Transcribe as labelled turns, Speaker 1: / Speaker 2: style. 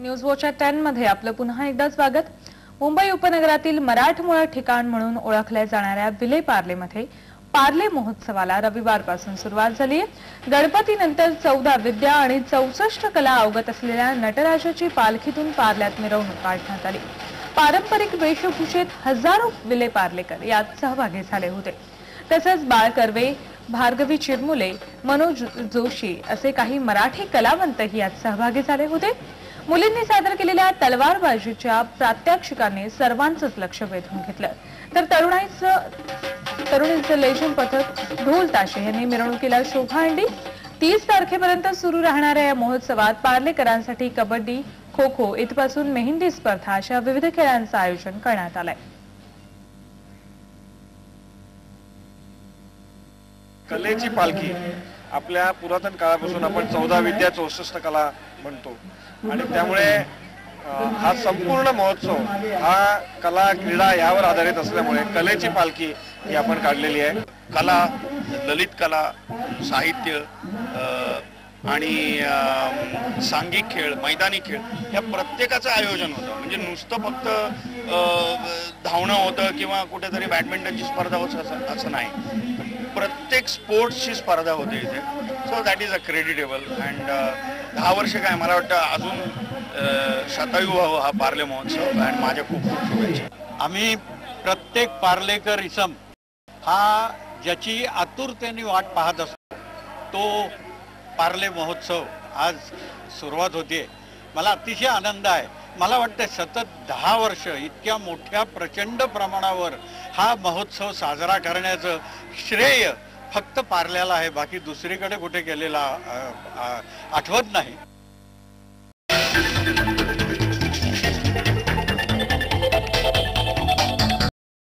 Speaker 1: News watch 10 मध्ये आपलं पुन्हा एकदा स्वागत। मुंबई उपनगरातील मराठमोळा ठिकाण म्हणून ओळखल्या जाणाऱ्या विले पार्लेमध्ये पार्ले महोत्सवाला रविवारपासून सुरुवात झाली आहे। गणपतीनंतर 14 विद्या आणि 64 कला अवगत असलेल्या नटराजाची पालखीतून पार्ल्यात मिरवणूक काढण्यात आली। पारंपरिक वेशभूषेत हजारो विले पार्लेकर यात सहभागी झाले होते। तसेच बाळ कर्वे, भार्गवी चिरमुले, मनोज जोशी असे काही मराठी कलावंतही यात सहभागी झाले होते। मुलींनी सादर केलेल्या तलवारबाजीच्या प्रात्यक्षिकाने सर्वांचंच लक्ष वेधून घेतलं। तर तरुणींचं लेझिम पथक ढोल ताशे यांनी मिरवणुकीला शोभा आणली। 30 तारखेपर्यंत सुरू राहणाऱ्या या महोत्सवात पार्लेकरांसाठी कबड्डी, खो खो इथपासून मेहंदी स्पर्धा अशा विविध खेळांचं आयोजन करण्यात आलंय।
Speaker 2: कलेची पालखी आपल्या पुरातन काळापासून आपण 14 विद्या 64 कला म्हणतो आणि त्यामुळे हा संपूर्ण महोत्सव हा कला क्रीडा यावर आधारित असल्यामुळे कलेची पालखी ही आपण काढलेली आहे।
Speaker 3: कला, ललित कला, साहित्य आणि सांघिक खेळ, मैदानी खेळ या प्रत्येकाचं आयोजन होतं। म्हणजे नुसतं फक्त धावणं होतं किंवा कुठेतरी बॅडमिंटनची स्पर्धा होत असं नाही, प्रत्येक स्पोर्ट्सची स्पर्धा होते इथे। So that is a creditable and 10 वर्ष काय मला वाटतं अजून शतायू व्हावं हा पार्ले महोत्सव आणि माझ्या खूप खूप शुभेच्छा।
Speaker 4: आम्ही प्रत्येक पार्लेकरिसम हा ज्याची आतुरतेने वाट पाहत असतो तो पार्ले महोत्सव आज सुरुवात होते। मला अतिशय आनंद आहे। मला वाटतं सतत 10 वर्ष इतक्या मोठ्या प्रचंड प्रमाणावर हा महोत्सव साजरा करण्याचं श्रेय फक्त पार्ल्याला आहे, बाकी दुसरीकडे कुठे गेलेला आठवत नाही।